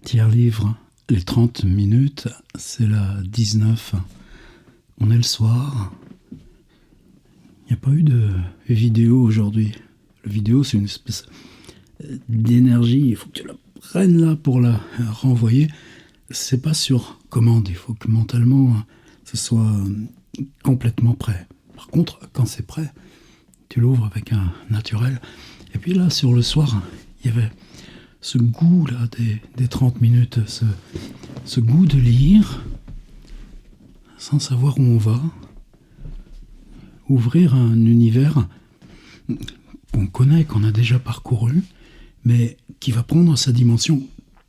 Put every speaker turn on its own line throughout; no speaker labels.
Tiers livre, les 30 minutes, c'est la 19. On est le soir. Il n'y a pas eu de vidéo aujourd'hui. La vidéo, c'est une espèce d'énergie. Il faut que tu la prennes là pour la renvoyer. C'est pas sur commande. Il faut que mentalement, ce soit complètement prêt. Par contre, quand c'est prêt, tu l'ouvres avec un naturel. Et puis là, sur le soir, il y avait ce goût là des 30 minutes, ce goût de lire sans savoir où on va, ouvrir un univers qu'on connaît, qu'on a déjà parcouru, mais qui va prendre sa dimension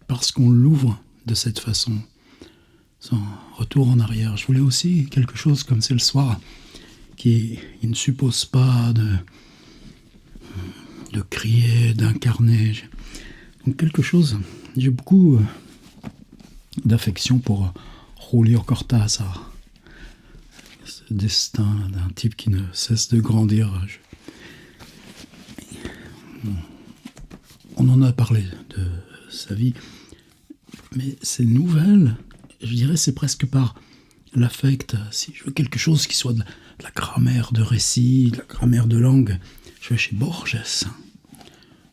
parce qu'on l'ouvre de cette façon, sans retour en arrière. Je voulais aussi quelque chose comme c'est le soir, qui ne suppose pas de crier, d'incarner. Donc quelque chose, j'ai beaucoup d'affection pour Julio Cortázar, ce destin d'un type qui ne cesse de grandir. On en a parlé de sa vie, mais ces nouvelles, je dirais, c'est presque par l'affect. Si je veux quelque chose qui soit de la grammaire de récit, de la grammaire de langue, je vais chez Borges.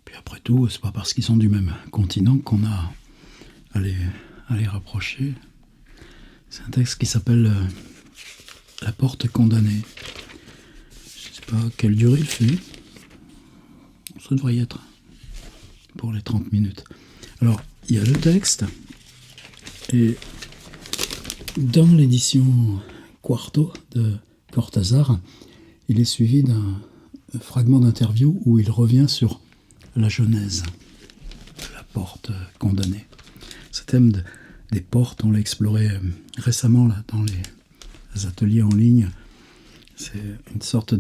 Puis après tout, c'est pas parce qu'ils sont du même continent qu'on a à les rapprocher. C'est un texte qui s'appelle La porte condamnée. Je sais pas quelle durée il fait. Ça devrait y être pour les 30 minutes. Alors, il y a le texte, et dans l'édition Quarto de Cortázar, il est suivi d'un fragment d'interview où il revient sur la genèse de la porte condamnée. Ce thème des portes, on l'a exploré récemment là, dans les ateliers en ligne. C'est une sorte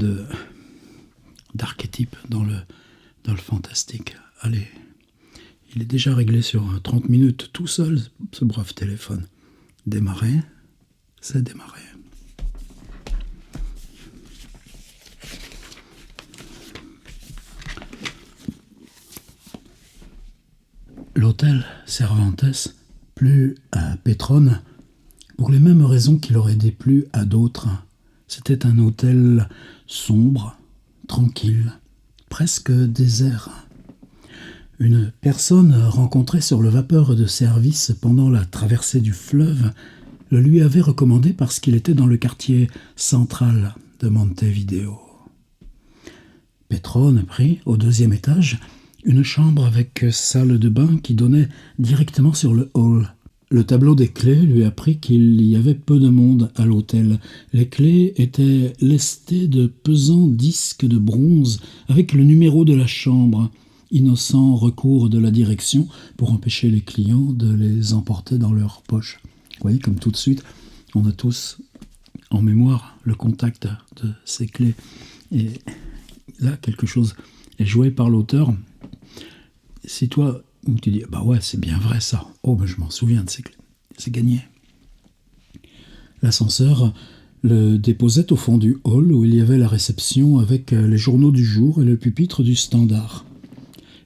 d'archétype dans le fantastique. Allez, il est déjà réglé sur 30 minutes tout seul, ce brave téléphone. Démarrer, c'est démarrer. L'hôtel Cervantes plut à Pétrone pour les mêmes raisons qu'il aurait déplu à d'autres. C'était un hôtel sombre, tranquille, presque désert. Une personne rencontrée sur le vapeur de service pendant la traversée du fleuve le lui avait recommandé parce qu'il était dans le quartier central de Montevideo. Pétrone prit, au 2e étage, une chambre avec salle de bain qui donnait directement sur le hall. Le tableau des clés lui apprit qu'il y avait peu de monde à l'hôtel. Les clés étaient lestées de pesants disques de bronze avec le numéro de la chambre. Innocent recours de la direction pour empêcher les clients de les emporter dans leur poche. Vous voyez, comme tout de suite, on a tous en mémoire le contact de ces clés. Et là, quelque chose est joué par l'auteur. Si toi, tu dis, bah ouais, c'est bien vrai ça. Oh, ben je m'en souviens de ces clés. C'est gagné. L'ascenseur le déposait au fond du hall où il y avait la réception avec les journaux du jour et le pupitre du Standard.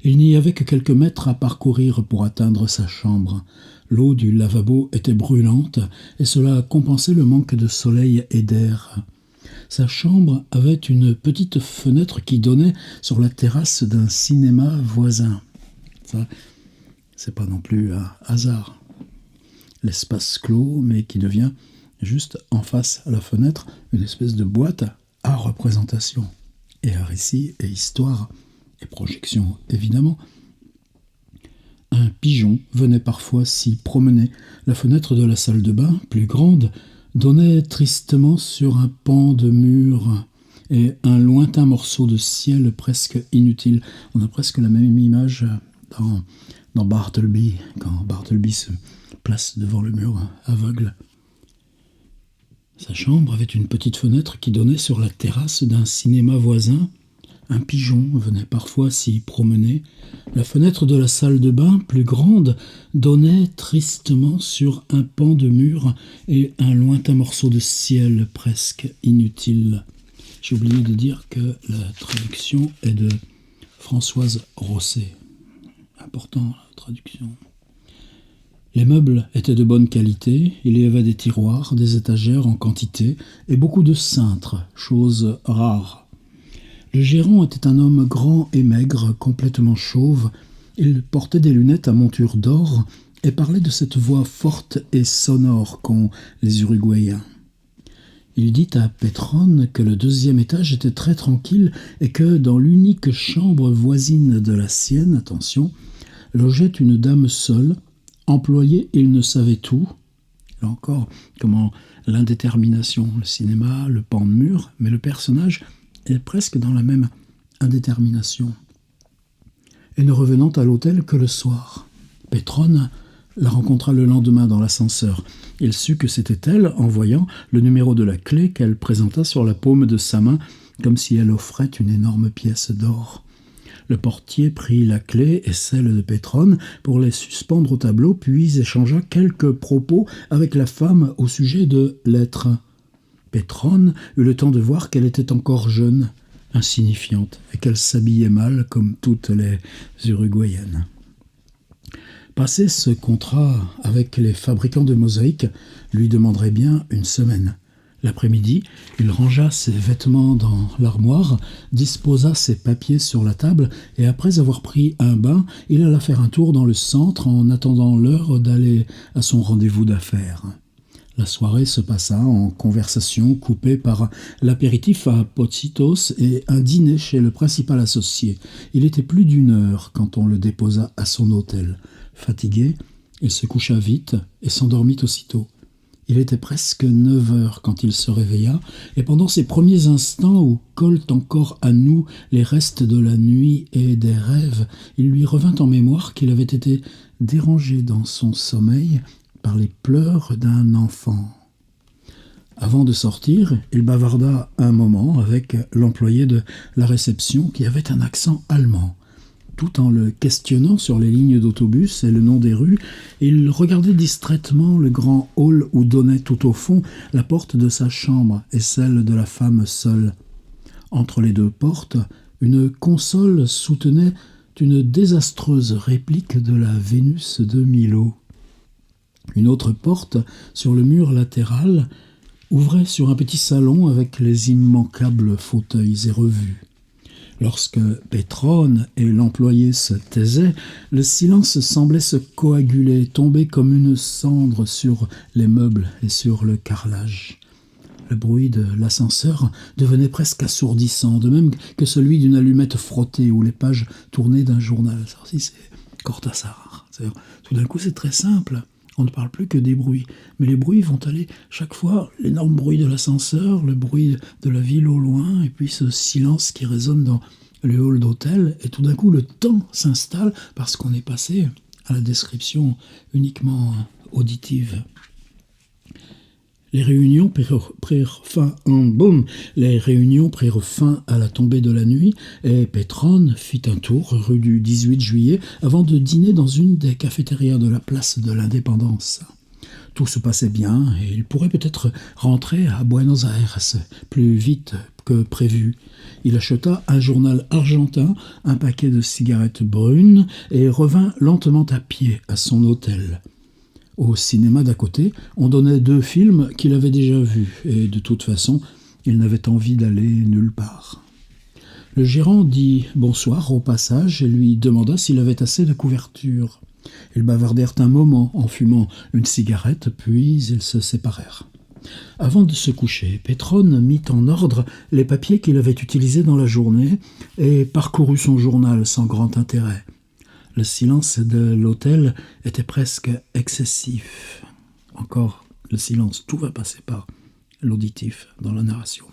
Il n'y avait que quelques mètres à parcourir pour atteindre sa chambre. L'eau du lavabo était brûlante et cela compensait le manque de soleil et d'air. Sa chambre avait une petite fenêtre qui donnait sur la terrasse d'un cinéma voisin. Ça, c'est pas non plus un hasard. L'espace clos, mais qui devient juste en face à la fenêtre une espèce de boîte à représentation et à récit et histoire. Et projection, évidemment. Un pigeon venait parfois s'y promener. La fenêtre de la salle de bain, plus grande, donnait tristement sur un pan de mur et un lointain morceau de ciel presque inutile. On a presque la même image dans Bartleby, quand Bartleby se place devant le mur aveugle. Sa chambre avait une petite fenêtre qui donnait sur la terrasse d'un cinéma voisin. Un pigeon venait parfois s'y promener. La fenêtre de la salle de bain, plus grande, donnait tristement sur un pan de mur et un lointain morceau de ciel presque inutile. J'ai oublié de dire que la traduction est de Françoise Rosset. Important, la traduction. Les meubles étaient de bonne qualité, il y avait des tiroirs, des étagères en quantité et beaucoup de cintres, chose rare. Le gérant était un homme grand et maigre, complètement chauve. Il portait des lunettes à monture d'or et parlait de cette voix forte et sonore qu'ont les Uruguayens. Il dit à Pétrone que le deuxième étage était très tranquille et que dans l'unique chambre voisine de la sienne, attention, logeait une dame seule. Employé, il ne savait tout. Là encore, comment l'indétermination, le cinéma, le pan de mur, mais le personnage est presque dans la même indétermination. Et ne revenant à l'hôtel que le soir. Pétrone la rencontra le lendemain dans l'ascenseur. Il sut que c'était elle en voyant le numéro de la clé qu'elle présenta sur la paume de sa main, comme si elle offrait une énorme pièce d'or. Le portier prit la clé et celle de Pétrone pour les suspendre au tableau, puis échangea quelques propos avec la femme au sujet de lettres. Pétrone eut le temps de voir qu'elle était encore jeune, insignifiante, et qu'elle s'habillait mal comme toutes les Uruguayennes. Passer ce contrat avec les fabricants de mosaïques lui demanderait bien une semaine. L'après-midi, il rangea ses vêtements dans l'armoire, disposa ses papiers sur la table et après avoir pris un bain, il alla faire un tour dans le centre en attendant l'heure d'aller à son rendez-vous d'affaires. La soirée se passa en conversation coupée par l'apéritif à Pocitos et un dîner chez le principal associé. Il était plus d'1 heure quand on le déposa à son hôtel. Fatigué, il se coucha vite et s'endormit aussitôt. Il était presque 9 heures quand il se réveilla, et pendant ces premiers instants où collent encore à nous les restes de la nuit et des rêves, il lui revint en mémoire qu'il avait été dérangé dans son sommeil par les pleurs d'un enfant. Avant de sortir, il bavarda un moment avec l'employé de la réception qui avait un accent allemand. Tout en le questionnant sur les lignes d'autobus et le nom des rues, il regardait distraitement le grand hall où donnait tout au fond la porte de sa chambre et celle de la femme seule. Entre les deux portes, une console soutenait une désastreuse réplique de la Vénus de Milo. Une autre porte, sur le mur latéral, ouvrait sur un petit salon avec les immanquables fauteuils et revues. Lorsque Pétrone et l'employé se taisaient, le silence semblait se coaguler, tomber comme une cendre sur les meubles et sur le carrelage. Le bruit de l'ascenseur devenait presque assourdissant, de même que celui d'une allumette frottée ou les pages tournées d'un journal. Ça aussi, c'est Cortázar. Tout d'un coup, c'est très simple. On ne parle plus que des bruits. Mais les bruits vont aller chaque fois, l'énorme bruit de l'ascenseur, le bruit de la ville au loin, et puis ce silence qui résonne dans le hall d'hôtel. Et tout d'un coup, le temps s'installe parce qu'on est passé à la description uniquement auditive. Les réunions prirent fin à la tombée de la nuit et Pétrone fit un tour rue du 18 juillet avant de dîner dans une des cafétérias de la place de l'Indépendance. Tout se passait bien et il pourrait peut-être rentrer à Buenos Aires plus vite que prévu. Il acheta un journal argentin, un paquet de cigarettes brunes et revint lentement à pied à son hôtel. Au cinéma d'à côté, on donnait 2 films qu'il avait déjà vus, et de toute façon, il n'avait envie d'aller nulle part. Le gérant dit bonsoir au passage et lui demanda s'il avait assez de couverture. Ils bavardèrent un moment en fumant une cigarette, puis ils se séparèrent. Avant de se coucher, Pétrone mit en ordre les papiers qu'il avait utilisés dans la journée et parcourut son journal sans grand intérêt. Le silence de l'hôtel était presque excessif. Encore le silence, tout va passer par l'auditif dans la narration.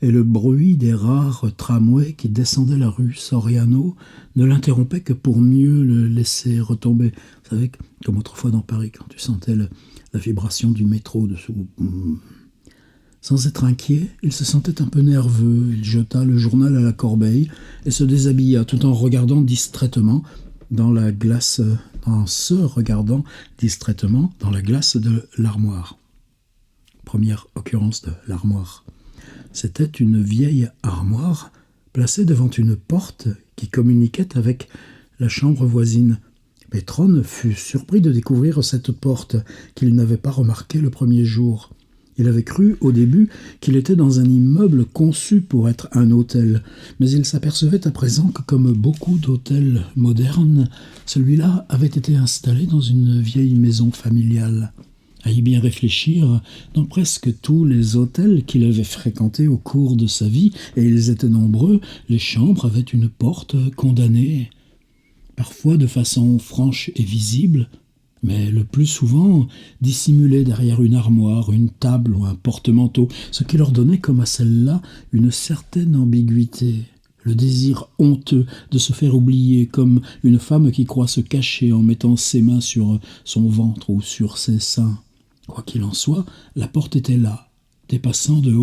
Et le bruit des rares tramways qui descendaient la rue Soriano ne l'interrompait que pour mieux le laisser retomber. Vous savez, comme autrefois dans Paris, quand tu sentais la vibration du métro dessous. Sans être inquiet, il se sentait un peu nerveux. Il jeta le journal à la corbeille et se déshabilla tout en se regardant distraitement dans la glace de l'armoire. Première occurrence de l'armoire. C'était une vieille armoire placée devant une porte qui communiquait avec la chambre voisine. Pétrone fut surpris de découvrir cette porte qu'il n'avait pas remarquée le premier jour. Il avait cru au début qu'il était dans un immeuble conçu pour être un hôtel, mais il s'apercevait à présent que, comme beaucoup d'hôtels modernes, celui-là avait été installé dans une vieille maison familiale. À y bien réfléchir, dans presque tous les hôtels qu'il avait fréquentés au cours de sa vie, et ils étaient nombreux, les chambres avaient une porte condamnée, parfois de façon franche et visible, mais le plus souvent dissimulée derrière une armoire, une table ou un porte-manteau, ce qui leur donnait, comme à celle-là, une certaine ambiguïté, le désir honteux de se faire oublier, comme une femme qui croit se cacher en mettant ses mains sur son ventre ou sur ses seins. Quoi qu'il en soit, la porte était là, dépassant du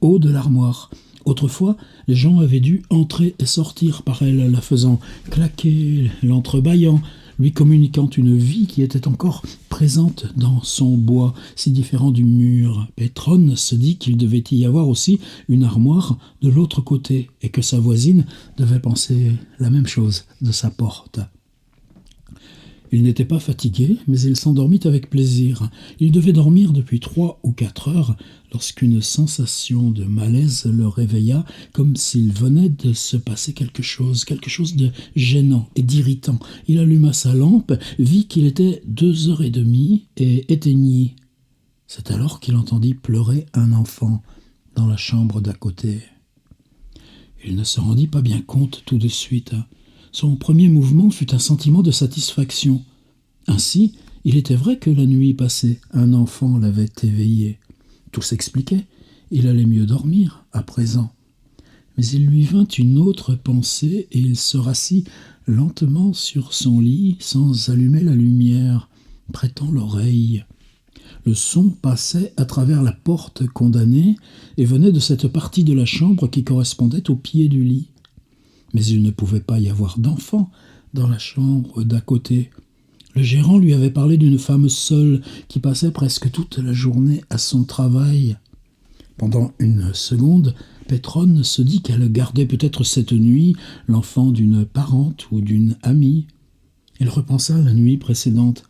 haut de l'armoire. Autrefois, les gens avaient dû entrer et sortir par elle, la faisant claquer, l'entrebâillant, lui communiquant une vie qui était encore présente dans son bois, si différent du mur. Pétrone se dit qu'il devait y avoir aussi une armoire de l'autre côté, et que sa voisine devait penser la même chose de sa porte. Il n'était pas fatigué, mais il s'endormit avec plaisir. Il devait dormir depuis 3 ou 4 heures, lorsqu'une sensation de malaise le réveilla, comme s'il venait de se passer quelque chose de gênant et d'irritant. Il alluma sa lampe, vit qu'il était 2h30 et éteignit. C'est alors qu'il entendit pleurer un enfant dans la chambre d'à côté. Il ne se rendit pas bien compte tout de suite. Son premier mouvement fut un sentiment de satisfaction. Ainsi, il était vrai que la nuit passée, un enfant l'avait éveillé. Tout s'expliquait, il allait mieux dormir à présent. Mais il lui vint une autre pensée et il se rassit lentement sur son lit sans allumer la lumière, prêtant l'oreille. Le son passait à travers la porte condamnée et venait de cette partie de la chambre qui correspondait au pied du lit. Mais il ne pouvait pas y avoir d'enfant dans la chambre d'à côté. Le gérant lui avait parlé d'une femme seule qui passait presque toute la journée à son travail. Pendant une seconde, Pétrone se dit qu'elle gardait peut-être cette nuit l'enfant d'une parente ou d'une amie. Il repensa à la nuit précédente.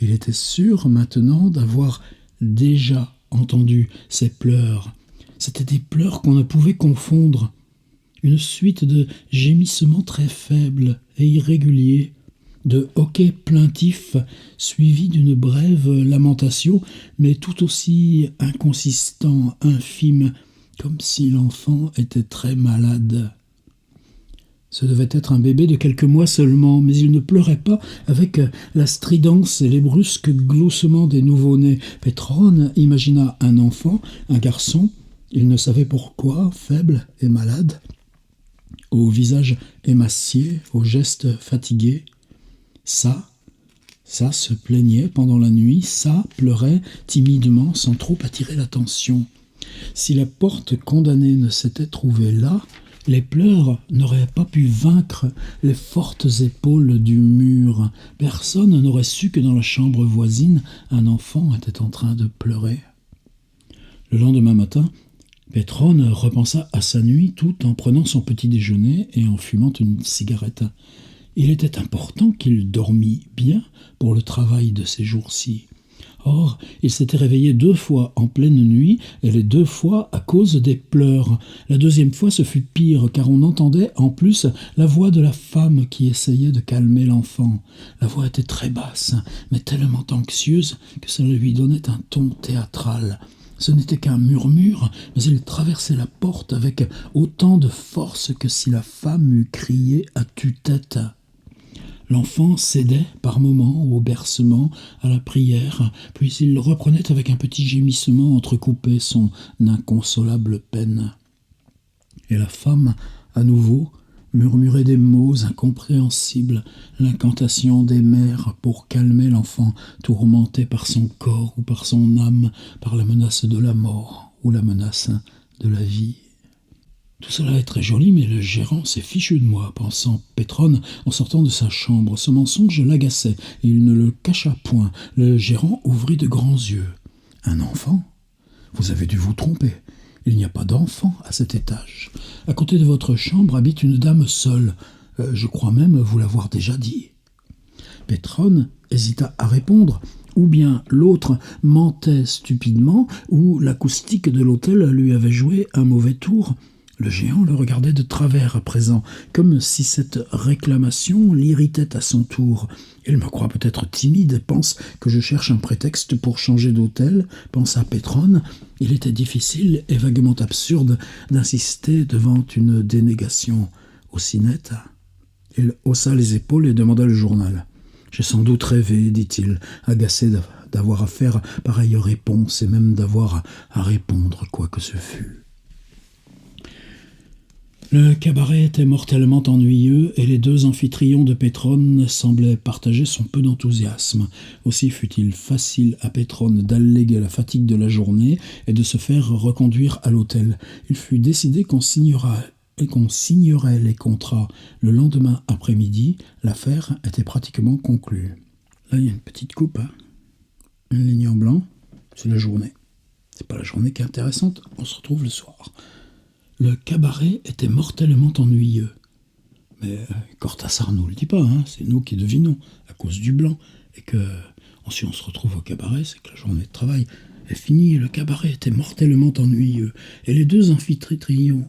Il était sûr maintenant d'avoir déjà entendu ces pleurs. C'étaient des pleurs qu'on ne pouvait confondre. Une suite de gémissements très faibles et irréguliers, de hoquets plaintifs suivis d'une brève lamentation, mais tout aussi inconsistant, infime, comme si l'enfant était très malade. Ce devait être un bébé de quelques mois seulement, mais il ne pleurait pas avec la stridence et les brusques gloussements des nouveau-nés. Pétrone imagina un enfant, un garçon, il ne savait pourquoi, faible et malade, au visage émacié, aux gestes fatigués. Ça se plaignait pendant la nuit, ça pleurait timidement sans trop attirer l'attention. Si la porte condamnée ne s'était trouvée là, les pleurs n'auraient pas pu vaincre les fortes épaules du mur. Personne n'aurait su que dans la chambre voisine, un enfant était en train de pleurer. Le lendemain matin, Pétrone repensa à sa nuit tout en prenant son petit déjeuner et en fumant une cigarette. Il était important qu'il dormît bien pour le travail de ces jours-ci. Or, il s'était réveillé 2 fois en pleine nuit, et les 2 fois à cause des pleurs. La deuxième fois, ce fut pire, car on entendait en plus la voix de la femme qui essayait de calmer l'enfant. La voix était très basse, mais tellement anxieuse que ça lui donnait un ton théâtral. Ce n'était qu'un murmure, mais il traversait la porte avec autant de force que si la femme eût crié à tue-tête. L'enfant cédait par moments au bercement, à la prière, puis il reprenait avec un petit gémissement entrecoupé son inconsolable peine. Et la femme, à nouveau, murmurait des mots incompréhensibles, l'incantation des mères pour calmer l'enfant tourmenté par son corps ou par son âme, par la menace de la mort ou la menace de la vie. Tout cela est très joli, mais le gérant s'est fichu de moi, pensant Pétrone en sortant de sa chambre. Ce mensonge l'agaçait, et il ne le cacha point. Le gérant ouvrit de grands yeux. « Un enfant ? Vous avez dû vous tromper. Il n'y a pas d'enfant à cet étage. À côté de votre chambre habite une dame seule. Je crois même vous l'avoir déjà dit. » Pétrone hésita à répondre. Ou bien l'autre mentait stupidement, ou l'acoustique de l'hôtel lui avait joué un mauvais tour. Le géant le regardait de travers à présent, comme si cette réclamation l'irritait à son tour. « Il me croit peut-être timide et pense que je cherche un prétexte pour changer d'hôtel, » pensa Pétrone. Il était difficile et vaguement absurde d'insister devant une dénégation aussi nette. Il haussa les épaules et demanda le journal. « J'ai sans doute rêvé, dit-il, agacé d'avoir à faire pareille réponse et même d'avoir à répondre quoi que ce fût. » Le cabaret était mortellement ennuyeux et les deux amphitryon de Pétrone semblaient partager son peu d'enthousiasme. Aussi fut-il facile à Pétrone d'alléguer la fatigue de la journée et de se faire reconduire à l'hôtel. Il fut décidé qu'on signerait les contrats le lendemain après-midi. L'affaire était pratiquement conclue. Là, il y a une petite coupe, hein. Une ligne en blanc, c'est la journée. C'est pas la journée qui est intéressante, on se retrouve le soir. Le cabaret était mortellement ennuyeux. Mais Cortassar nous le dit pas, hein. C'est nous qui devinons, à cause du blanc. Et que si on se retrouve au cabaret, c'est que la journée de travail est finie. Le cabaret était mortellement ennuyeux. Et les deux amphitryon,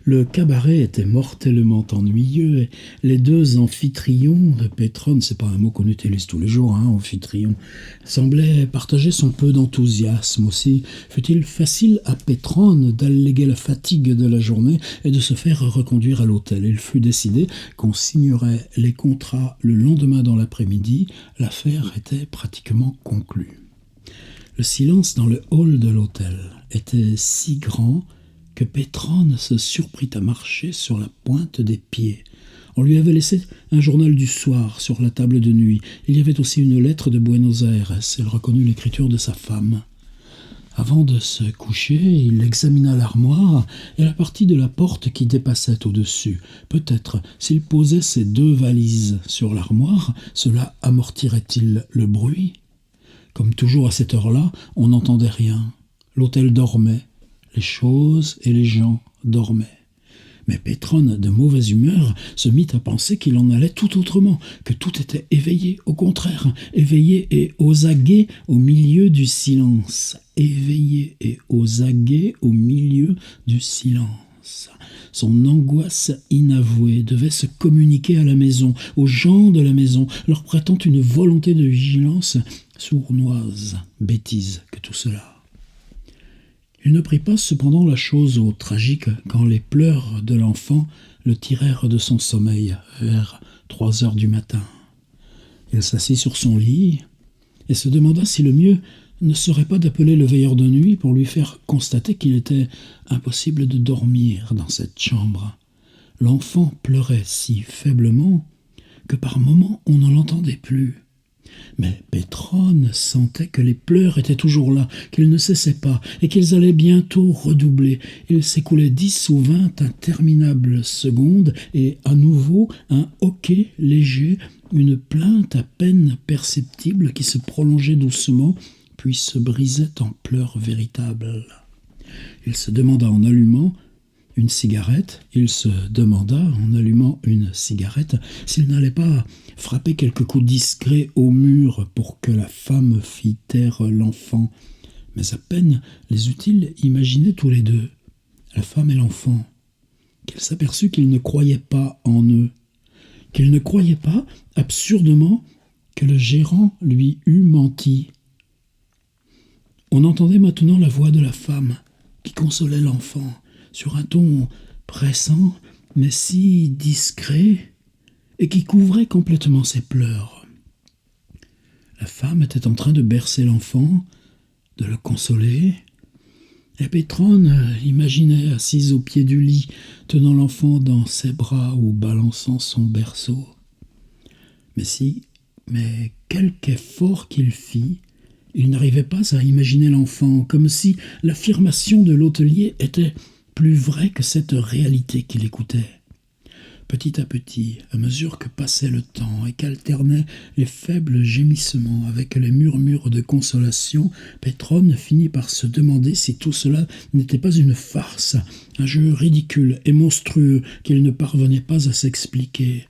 le cabaret était mortellement ennuyeux. Et les deux amphitryon de Pétrone, c'est pas un mot qu'on utilise tous les jours, hein, amphitryon, semblaient partager son peu d'enthousiasme aussi. Fut-il facile à Pétrone d'alléguer la fatigue de la journée et de se faire reconduire à l'hôtel. Il fut décidé qu'on signerait les contrats le lendemain dans l'après-midi. L'affaire était pratiquement conclue. Le silence dans le hall de l'hôtel était si grand que Pétrone se surprit à marcher sur la pointe des pieds. On lui avait laissé un journal du soir sur la table de nuit. Il y avait aussi une lettre de Buenos Aires. Il reconnut l'écriture de sa femme. Avant de se coucher, il examina l'armoire et la partie de la porte qui dépassait au-dessus. Peut-être, s'il posait ses deux valises sur l'armoire, cela amortirait-il le bruit ? Comme toujours à cette heure-là, on n'entendait rien. L'hôtel dormait, les choses et les gens dormaient. Mais Pétrone, de mauvaise humeur, se mit à penser qu'il en allait tout autrement, que tout était éveillé, au contraire, éveillé et aux aguets au milieu du silence. Éveillé et aux aguets au milieu du silence. Son angoisse inavouée devait se communiquer à la maison, aux gens de la maison, leur prêtant une volonté de vigilance sournoise. Bêtise que tout cela. Il ne prit pas cependant la chose au tragique quand les pleurs de l'enfant le tirèrent de son sommeil vers 3 heures du matin. Il s'assit sur son lit et se demanda si le mieux ne serait pas d'appeler le veilleur de nuit pour lui faire constater qu'il était impossible de dormir dans cette chambre. L'enfant pleurait si faiblement que par moments on ne l'entendait plus. Mais Pétrone sentait que les pleurs étaient toujours là, qu'ils ne cessaient pas, et qu'ils allaient bientôt redoubler. Il s'écoulait 10 ou 20 interminables secondes, et à nouveau un hoquet léger, une plainte à peine perceptible qui se prolongeait doucement, puis se brisait en pleurs véritables. Il se demanda en allumant une cigarette, s'il n'allait pas frapper quelques coups discrets au mur pour que la femme fît taire l'enfant. Mais à peine les eut-il imaginés tous les deux, la femme et l'enfant, qu'il s'aperçut qu'il ne croyait pas en eux, qu'il ne croyait pas, absurdement, que le gérant lui eût menti. On entendait maintenant la voix de la femme qui consolait l'enfant, sur un ton pressant, mais si discret, et qui couvrait complètement ses pleurs. La femme était en train de bercer l'enfant, de le consoler, et Pétrone imaginait assise au pied du lit, tenant l'enfant dans ses bras ou balançant son berceau. Mais quelque effort qu'il fit, il n'arrivait pas à imaginer l'enfant, comme si l'affirmation de l'hôtelier était plus vrai que cette réalité qu'il écoutait. Petit à petit, à mesure que passait le temps et qu'alternaient les faibles gémissements avec les murmures de consolation, Pétrone finit par se demander si tout cela n'était pas une farce, un jeu ridicule et monstrueux qu'il ne parvenait pas à s'expliquer.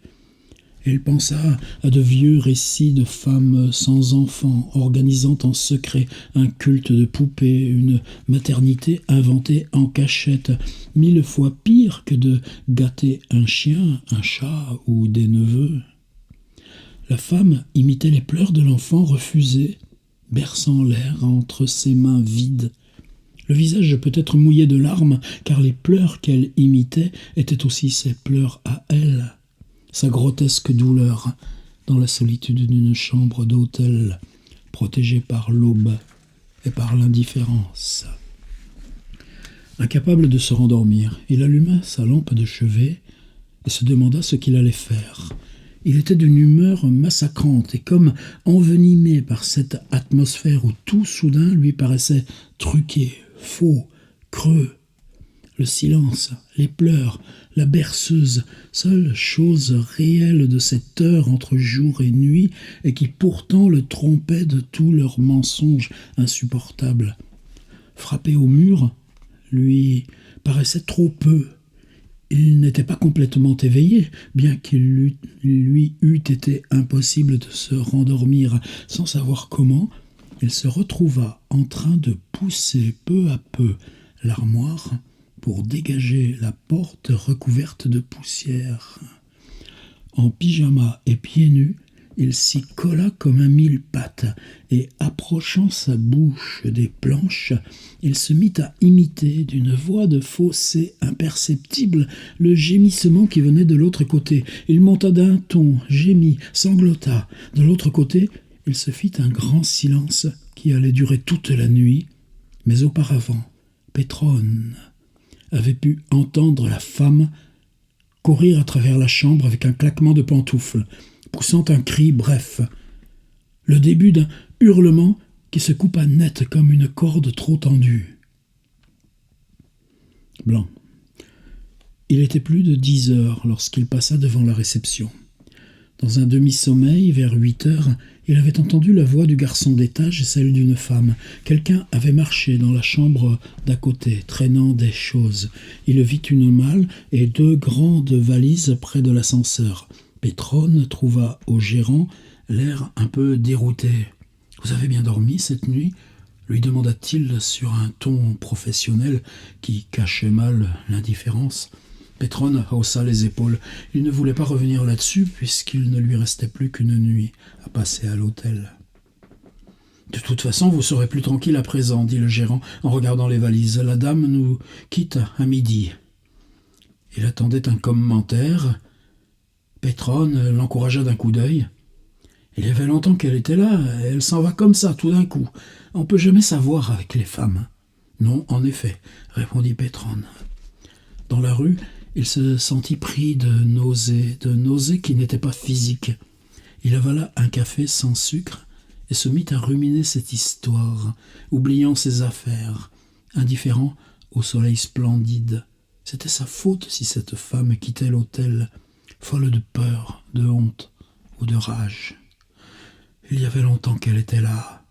Il pensa à de vieux récits de femmes sans enfants, organisant en secret un culte de poupées, une maternité inventée en cachette, 1000 fois pire que de gâter un chien, un chat ou des neveux. La femme imitait les pleurs de l'enfant refusé, berçant l'air entre ses mains vides. Le visage peut-être mouillé de larmes, car les pleurs qu'elle imitait étaient aussi ses pleurs à elle. Sa grotesque douleur dans la solitude d'une chambre d'hôtel, protégée par l'aube et par l'indifférence. Incapable de se rendormir, il alluma sa lampe de chevet et se demanda ce qu'il allait faire. Il était d'une humeur massacrante et comme envenimé par cette atmosphère où tout soudain lui paraissait truqué, faux, creux. Le silence, les pleurs, la berceuse, seule chose réelle de cette heure entre jour et nuit, et qui pourtant le trompait de tous leurs mensonges insupportables. Frappé au mur, lui paraissait trop peu. Il n'était pas complètement éveillé, bien qu'il lui eût été impossible de se rendormir sans savoir comment. Il se retrouva en train de pousser peu à peu l'armoire pour dégager la porte recouverte de poussière. En pyjama et pieds nus, il s'y colla comme un mille-pattes et, approchant sa bouche des planches, il se mit à imiter d'une voix de fausset imperceptible le gémissement qui venait de l'autre côté. Il monta d'un ton, gémit, sanglota. De l'autre côté, il se fit un grand silence qui allait durer toute la nuit, mais auparavant, Pétrone avait pu entendre la femme courir à travers la chambre avec un claquement de pantoufles, poussant un cri bref, le début d'un hurlement qui se coupa net comme une corde trop tendue. Blanc. Il était plus de 10 heures lorsqu'il passa devant la réception. Dans un demi-sommeil, vers 8 heures, il avait entendu la voix du garçon d'étage et celle d'une femme. Quelqu'un avait marché dans la chambre d'à côté, traînant des choses. Il vit une malle et 2 grandes valises près de l'ascenseur. Pétrone trouva au gérant l'air un peu dérouté. « Vous avez bien dormi cette nuit ?» lui demanda-t-il sur un ton professionnel qui cachait mal l'indifférence. Pétrone haussa les épaules. Il ne voulait pas revenir là-dessus puisqu'il ne lui restait plus qu'une nuit à passer à l'hôtel. « De toute façon, vous serez plus tranquille à présent, dit le gérant en regardant les valises. La dame nous quitte à midi. Il attendait un commentaire. Pétrone l'encouragea d'un coup d'œil. Il y avait longtemps qu'elle était là, elle s'en va comme ça, tout d'un coup. On ne peut jamais savoir avec les femmes. Non, en effet, répondit Pétrone. Dans la rue, il se sentit pris de nausées qui n'étaient pas physiques. Il avala un café sans sucre et se mit à ruminer cette histoire, oubliant ses affaires, indifférent au soleil splendide. C'était sa faute si cette femme quittait l'hôtel, folle de peur, de honte ou de rage. Il y avait longtemps qu'elle était là.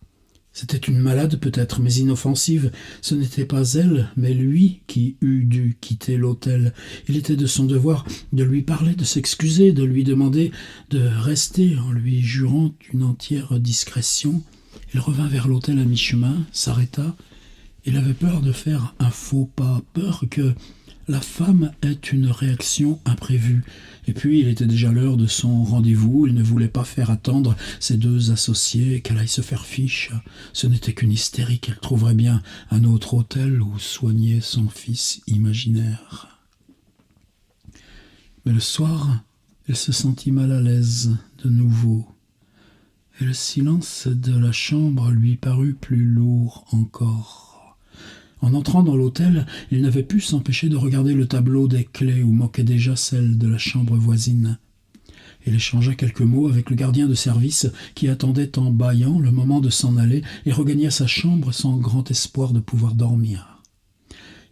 C'était une malade peut-être, mais inoffensive. Ce n'était pas elle, mais lui qui eût dû quitter l'hôtel. Il était de son devoir de lui parler, de s'excuser, de lui demander de rester en lui jurant une entière discrétion. Il revint vers l'hôtel à mi-chemin, s'arrêta. Il avait peur de faire un faux pas, peur que la femme ait une réaction imprévue. Et puis, il était déjà l'heure de son rendez-vous. Il ne voulait pas faire attendre ses 2 associés, qu'elle aille se faire fiche. Ce n'était qu'une hystérique. Elle trouverait bien un autre hôtel où soigner son fils imaginaire. Mais le soir, elle se sentit mal à l'aise de nouveau. Et le silence de la chambre lui parut plus lourd encore. En entrant dans l'hôtel, il n'avait pu s'empêcher de regarder le tableau des clés où manquait déjà celle de la chambre voisine. Il échangea quelques mots avec le gardien de service qui attendait en bâillant le moment de s'en aller et regagna sa chambre sans grand espoir de pouvoir dormir.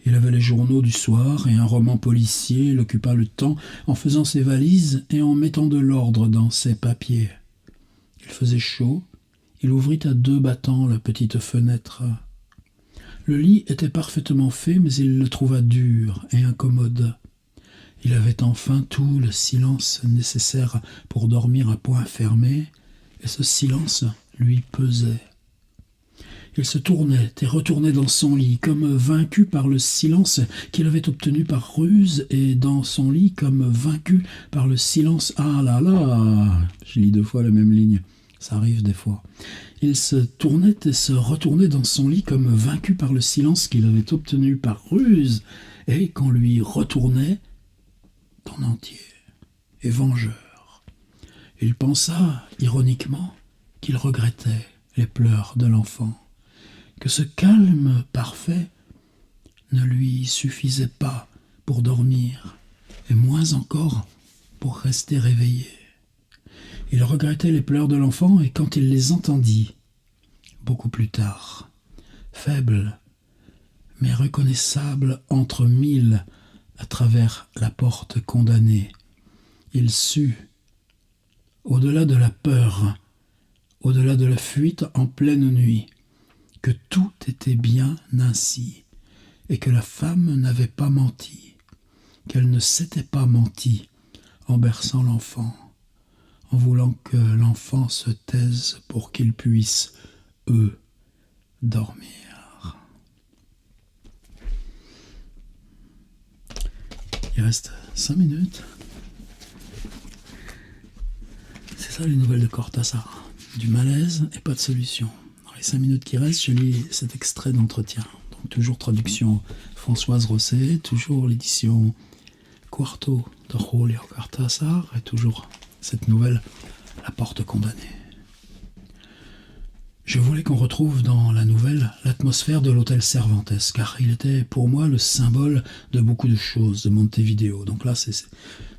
Il avait les journaux du soir et un roman policier l'occupa le temps en faisant ses valises et en mettant de l'ordre dans ses papiers. Il faisait chaud, il ouvrit à 2 battants la petite fenêtre. Le lit était parfaitement fait, mais il le trouva dur et incommode. Il avait enfin tout le silence nécessaire pour dormir à poings fermés, et ce silence lui pesait. Il se tournait et retournait dans son lit, comme vaincu par le silence qu'il avait obtenu par ruse, et dans son lit comme vaincu par le silence. Ah là là, je lis 2 fois la même ligne, ça arrive des fois. Il se tournait et se retournait dans son lit comme vaincu par le silence qu'il avait obtenu par ruse, et qu'on lui retournait en entier, et vengeur. Il pensa, ironiquement, qu'il regrettait les pleurs de l'enfant, que ce calme parfait ne lui suffisait pas pour dormir, et moins encore pour rester réveillé. Il regrettait les pleurs de l'enfant, et quand il les entendit, beaucoup plus tard, faibles, mais reconnaissables entre 1000 à travers la porte condamnée, il sut, au-delà de la peur, au-delà de la fuite en pleine nuit, que tout était bien ainsi, et que la femme n'avait pas menti, qu'elle ne s'était pas menti en berçant l'enfant, en voulant que l'enfant se taise pour qu'ils puissent, eux, dormir. Il reste 5 minutes. C'est ça les nouvelles de Cortázar. Du malaise et pas de solution. Dans les 5 minutes qui restent, je lis cet extrait d'entretien. Donc toujours traduction Françoise Rosset, toujours l'édition Quarto de Julio Cortázar, et toujours cette nouvelle La porte condamnée. Je voulais qu'on retrouve dans la nouvelle l'atmosphère de l'hôtel Cervantes, car il était pour moi le symbole de beaucoup de choses, de Montevideo. Donc là, c'est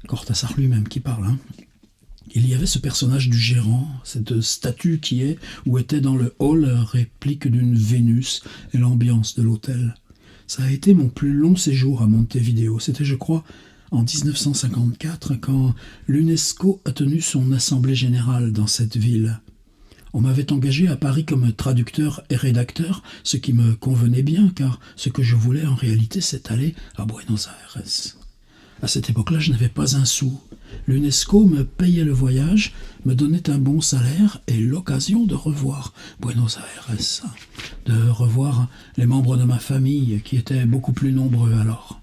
Cortázar lui-même qui parle. Il y avait ce personnage du gérant, cette statue qui est, ou était dans le hall, réplique d'une Vénus, et l'ambiance de l'hôtel. Ça a été mon plus long séjour à Montevideo. C'était, je crois, en 1954, quand l'UNESCO a tenu son assemblée générale dans cette ville. On m'avait engagé à Paris comme traducteur et rédacteur, ce qui me convenait bien, car ce que je voulais en réalité, c'est aller à Buenos Aires. À cette époque-là, je n'avais pas un sou. L'UNESCO me payait le voyage, me donnait un bon salaire et l'occasion de revoir Buenos Aires, de revoir les membres de ma famille, qui étaient beaucoup plus nombreux alors.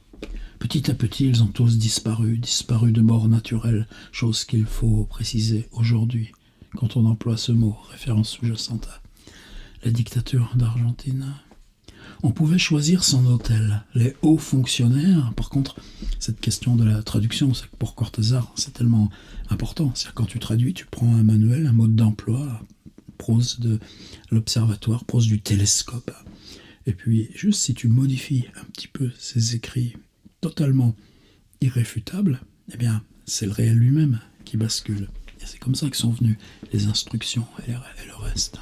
Petit à petit, ils ont tous disparu de mort naturelle, chose qu'il faut préciser aujourd'hui, quand on emploie ce mot, référence sous-jacente à la dictature d'Argentine. On pouvait choisir son hôtel. Les hauts fonctionnaires, par contre, cette question de la traduction, c'est que pour Cortázar, c'est tellement important. C'est-à-dire quand tu traduis, tu prends un manuel, un mode d'emploi, prose de l'observatoire, prose du télescope. Et puis, juste si tu modifies un petit peu ces écrits totalement irréfutables, eh bien, c'est le réel lui-même qui bascule. Et c'est comme ça que sont venues les instructions et le reste.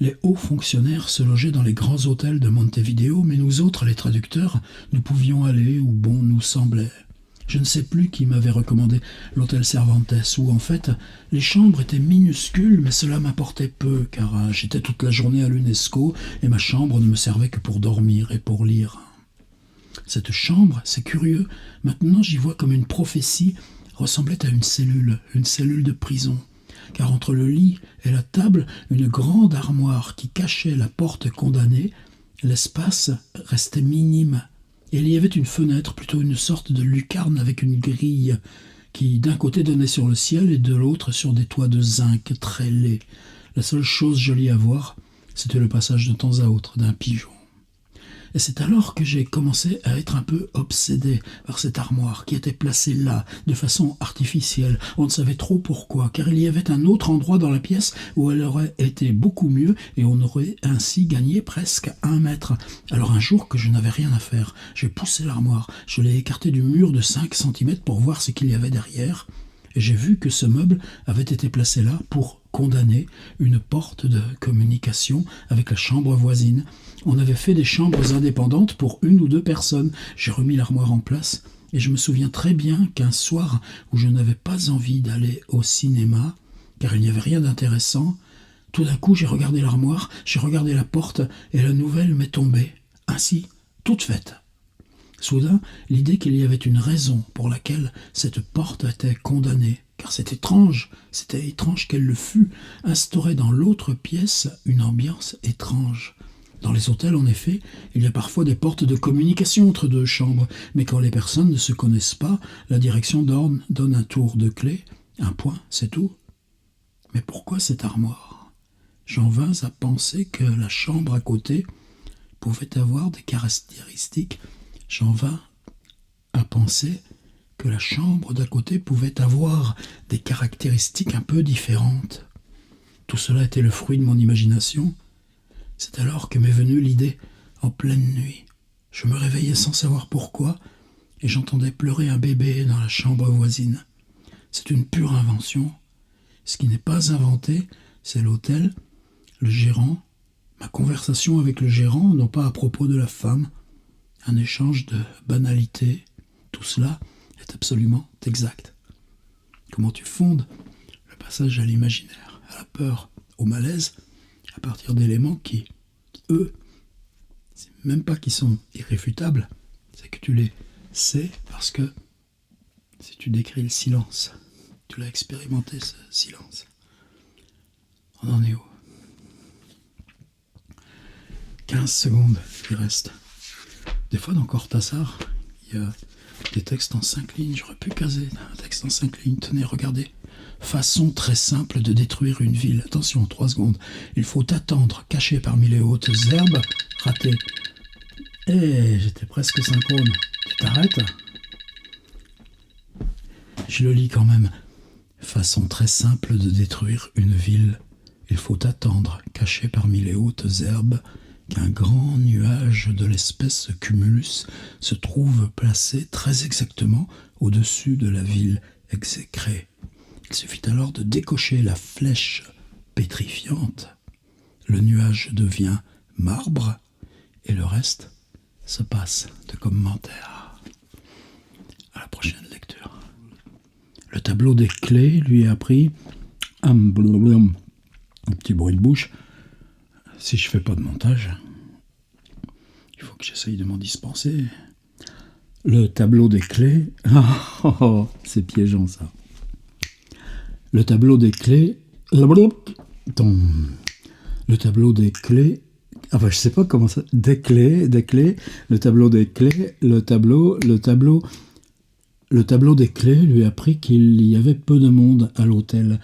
Les hauts fonctionnaires se logeaient dans les grands hôtels de Montevideo, mais nous autres, les traducteurs, nous pouvions aller où bon nous semblait. Je ne sais plus qui m'avait recommandé l'hôtel Cervantes, où en fait les chambres étaient minuscules, mais cela m'apportait peu, car j'étais toute la journée à l'UNESCO et ma chambre ne me servait que pour dormir et pour lire. Cette chambre, c'est curieux, maintenant j'y vois comme une prophétie, ressemblait à une cellule de prison. Car entre le lit et la table, une grande armoire qui cachait la porte condamnée, l'espace restait minime. Et il y avait une fenêtre, plutôt une sorte de lucarne avec une grille, qui d'un côté donnait sur le ciel et de l'autre sur des toits de zinc très laids. La seule chose jolie à voir, c'était le passage de temps à autre d'un pigeon. Et c'est alors que j'ai commencé à être un peu obsédé par cette armoire qui était placée là, de façon artificielle. On ne savait trop pourquoi, car il y avait un autre endroit dans la pièce où elle aurait été beaucoup mieux et on aurait ainsi gagné presque 1 mètre. Alors un jour que je n'avais rien à faire, j'ai poussé l'armoire, je l'ai écartée du mur de 5 cm pour voir ce qu'il y avait derrière, et j'ai vu que ce meuble avait été placé là pour condamné une porte de communication avec la chambre voisine. On avait fait des chambres indépendantes pour 1 ou 2 personnes. J'ai remis l'armoire en place et je me souviens très bien qu'un soir où je n'avais pas envie d'aller au cinéma, car il n'y avait rien d'intéressant, tout d'un coup j'ai regardé l'armoire, j'ai regardé la porte et la nouvelle m'est tombée, ainsi, toute faite. Soudain, l'idée qu'il y avait une raison pour laquelle cette porte était condamnée, car c'était étrange qu'elle le fût, instaurait dans l'autre pièce une ambiance étrange. Dans les hôtels, en effet, il y a parfois des portes de communication entre 2 chambres, mais quand les personnes ne se connaissent pas, la direction donne un tour de clé, un point, c'est tout. Mais pourquoi cette armoire ? J'en vins à penser que la chambre à côté pouvait avoir des caractéristiques. J'en vins à penser que la chambre d'à côté pouvait avoir des caractéristiques un peu différentes. Tout cela était le fruit de mon imagination. C'est alors que m'est venue l'idée, en pleine nuit. Je me réveillais sans savoir pourquoi, et j'entendais pleurer un bébé dans la chambre voisine. C'est une pure invention. Ce qui n'est pas inventé, c'est l'hôtel, le gérant, ma conversation avec le gérant, non pas à propos de la femme, un échange de banalités. Tout cela est absolument exact. Comment tu fondes le passage à l'imaginaire, à la peur, au malaise, à partir d'éléments qui, eux, c'est même pas qu'ils sont irréfutables, c'est que tu les sais parce que si tu décris le silence, tu l'as expérimenté ce silence. On en est où ? 15 secondes, il reste. Des fois dans Cortázar, il y a des textes en 5 lignes, j'aurais pu caser un texte en 5 lignes. Tenez, regardez. Façon très simple de détruire une ville. Attention, 3 secondes. Il faut attendre, caché parmi les hautes herbes. Raté. J'étais presque synchrone. Tu t'arrêtes ? Je le lis quand même. Façon très simple de détruire une ville. Il faut attendre, caché parmi les hautes herbes, qu'un grand nuage de l'espèce cumulus se trouve placé très exactement au-dessus de la ville exécrée. Il suffit alors de décocher la flèche pétrifiante. Le nuage devient marbre et le reste se passe de commentaires. À la prochaine lecture. Le tableau des clés lui a pris un petit bruit de bouche. Si je fais pas de montage, il faut que j'essaye de m'en dispenser. Le tableau des clés... c'est piégeant ça. Le tableau des clés... Le tableau des clés... je sais pas comment ça... Des clés... Le tableau des clés... Le tableau des clés lui a appris qu'il y avait peu de monde à l'hôtel.